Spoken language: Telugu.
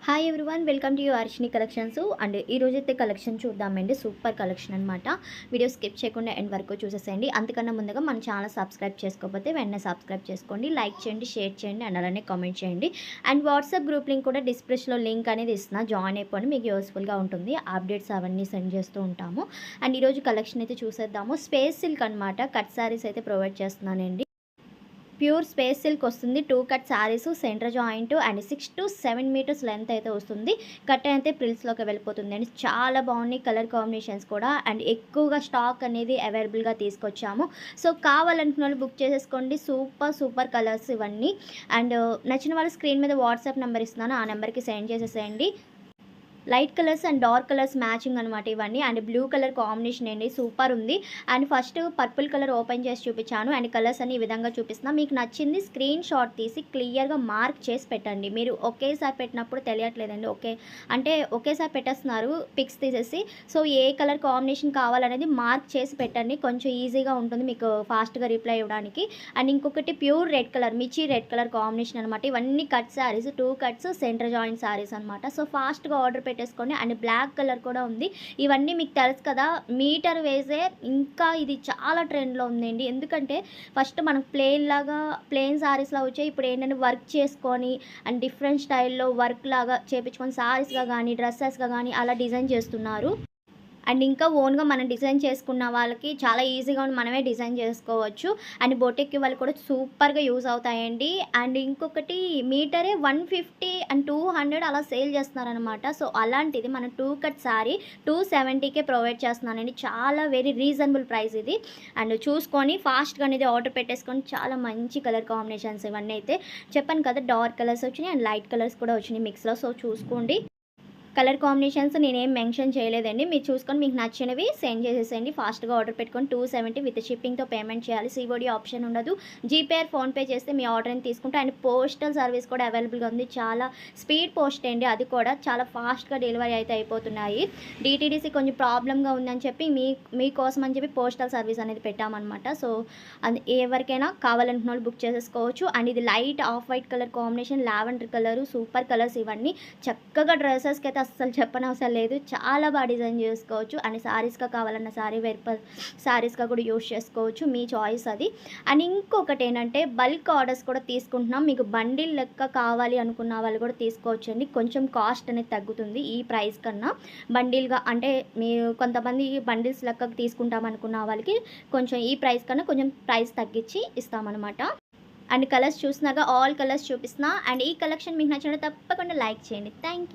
Hi everyone, welcome to Arshini collections. And ఈ రోజైతే కలెక్షన్ చూద్దామండి. సూపర్ కలెక్షన్ అనమాట. వీడియో స్కిప్ చేయకుండా ఎండ్ వరకు చూసేసేయండి. అంతకన్నా ముందుగా మన ఛానల్ సబ్స్క్రైబ్ చేసుకోకపోతే వెంటనే సబ్స్క్రైబ్ చేసుకోండి, లైక్ చేయండి, షేర్ చేయండి, అండ్ అలానే కామెంట్ చేయండి. అండ్ వాట్సాప్ గ్రూప్ లింక్ కూడా డిస్క్రిప్షన్లో లింక్ అనేది ఇస్తున్నా, జాయిన్ అయిపోండి, మీకు యూస్ఫుల్గా ఉంటుంది. అప్డేట్స్ అవన్నీ సెండ్ చేస్తూ ఉంటాము. అండ్ ఈరోజు కలెక్షన్ అయితే చూసేద్దాము. స్పేస్ సిల్క్ అనమాట, కట్ శారీస్ అయితే ప్రొవైడ్ చేస్తున్నానండి. ప్యూర్ స్పేస్ సిల్క్ వస్తుంది. 2 cut saris, centre joint and 6 to 7 metres length అయితే వస్తుంది. కట్ అయితే ప్రిల్స్లోకి వెళ్ళిపోతుంది అండి. చాలా బాగున్నాయి కలర్ కాంబినేషన్స్ కూడా. అండ్ ఎక్కువగా స్టాక్ అనేది అవైలబుల్గా తీసుకొచ్చాము. సో కావాలనుకున్న వాళ్ళు బుక్ చేసేసుకోండి. సూపర్ కలర్స్ ఇవన్నీ. అండ్ నచ్చిన వాళ్ళు స్క్రీన్ మీద వాట్సాప్ నెంబర్ ఇస్తున్నాను, ఆ నెంబర్కి సెండ్ చేసేసేయండి. Light colours and dark colours matching అనమాట ఇవన్నీ. అండ్ బ్లూ కలర్ కాంబినేషన్ అండి, సూపర్ ఉంది. And first purple colour open చేసి చూపించాను. అండ్ కలర్స్ అన్ని ఈ విధంగా చూపిస్తున్నా. మీకు నచ్చింది స్క్రీన్ షాట్ తీసి క్లియర్గా మార్క్ చేసి పెట్టండి. మీరు ఒకేసారి పెట్టినప్పుడు తెలియట్లేదండి. ఒకేసారి పెట్టేస్తున్నారు పిక్స్ తీసేసి. సో ఏ కలర్ కాంబినేషన్ కావాలనేది మార్క్ చేసి పెట్టండి, కొంచెం ఈజీగా ఉంటుంది మీకు ఫాస్ట్గా రిప్లై ఇవ్వడానికి. అండ్ ఇంకొకటి ప్యూర్ రెడ్ కలర్, మిర్చి రెడ్ కలర్ కాంబినేషన్ అనమాట. ఇవన్నీ cut saris, 2 cuts centre joint saris అనమాట. సో ఫాస్ట్గా ఆర్డర్ పెట్టేసుకోండి. అండ్ బ్లాక్ కలర్ కూడా ఉంది. ఇవన్నీ మీకు తెలుసు కదా, మీటర్ వేసే. ఇంకా ఇది చాలా ట్రెండ్లో ఉందండి. ఎందుకంటే ఫస్ట్ మనకు ప్లెయిన్ శారీస్లా వచ్చాయి. ఇప్పుడు ఏంటంటే వర్క్ చేసుకొని అండ్ డిఫరెంట్ స్టైల్లో వర్క్ లాగా చేపించుకొని శారీస్గా కానీ డ్రెస్సెస్గా కానీ అలా డిజైన్ చేస్తున్నారు. అండ్ ఇంకా ఓన్గా మనం డిజైన్ చేసుకున్న వాళ్ళకి చాలా ఈజీగా మనమే డిజైన్ చేసుకోవచ్చు. అండ్ బొటిక్కి వాళ్ళు కూడా సూపర్గా యూజ్ అవుతాయండి. అండ్ ఇంకొకటి మీటరే 150 అండ్ 200 అలా సేల్ చేస్తున్నారనమాట. సో అలాంటిది మన 2 కట్ శారీ 270కే ప్రొవైడ్ చేస్తున్నానండి. చాలా వెరీ రీజనబుల్ ప్రైస్ ఇది. అండ్ చూసుకొని ఫాస్ట్గా అనేది ఆర్డర్ పెట్టేసుకొని, చాలా మంచి కలర్ కాంబినేషన్స్ ఇవన్నీ అయితే చెప్పాను కదా. డార్క్ కలర్స్ వచ్చినాయి అండ్ లైట్ కలర్స్ కూడా వచ్చినాయి మిక్స్లో. సో చూసుకోండి. కలర్ కాంబినేషన్స్ నేనేం మెన్షన్ చేయలేదండి. మీరు చూసుకొని మీకు నచ్చినవి సెండ్ చేసేసేయండి. ఫాస్ట్గా ఆర్డర్ పెట్టుకొని 270 విత్ షిప్పింగ్తో పేమెంట్ చేయాలి. సిఓడి ఆప్షన్ ఉండదు. జీపే ఆర్ ఫోన్పే చేస్తే మీ ఆర్డర్ని తీసుకుంటే. అండ్ పోస్టల్ సర్వీస్ కూడా అవైలబుల్గా ఉంది. చాలా స్పీడ్ పోస్ట్ అండి, అది కూడా చాలా ఫాస్ట్గా డెలివరీ అయితే అయిపోతున్నాయి. డిటీడీసీ కొంచెం ప్రాబ్లమ్గా ఉందని చెప్పి మీకోసం అని చెప్పి పోస్టల్ సర్వీస్ అనేది పెట్టామన్నమాట. సో అది ఎవరికైనా కావాలనుకున్న వాళ్ళు బుక్ చేసేసుకోవచ్చు. అండ్ ఇది light off white colour combination, lavender colour, super colours ఇవన్నీ. చక్కగా డ్రెస్సెస్కి అయితే అస్సలు చెప్పనవసరం లేదు, చాలా బాగా డిజైన్ చేసుకోవచ్చు. అండ్ శారీస్గా కావాలన్న శారీస్గా కూడా యూజ్ చేసుకోవచ్చు, మీ చాయిస్ అది. అండ్ ఇంకొకటి ఏంటంటే బల్క్ ఆర్డర్స్ కూడా తీసుకుంటున్నాం. మీకు బండిల్ లెక్క కావాలి అనుకున్న వాళ్ళు కూడా తీసుకోవచ్చు అండి. కొంచెం కాస్ట్ అనేది తగ్గుతుంది ఈ ప్రైస్ కన్నా. బండిల్గా అంటే మీరు కొంతమంది బండిల్స్ లెక్క తీసుకుంటాం అనుకున్న వాళ్ళకి కొంచెం ఈ ప్రైస్ కన్నా కొంచెం ప్రైస్ తగ్గించి ఇస్తామన్నమాట. అండ్ కలర్స్ చూస్తున్నాగా, ఆల్ కలర్స్ చూపిస్తున్నా. అండ్ ఈ కలెక్షన్ మీకు నచ్చినట్టు తప్పకుండా లైక్ చేయండి. Thank you.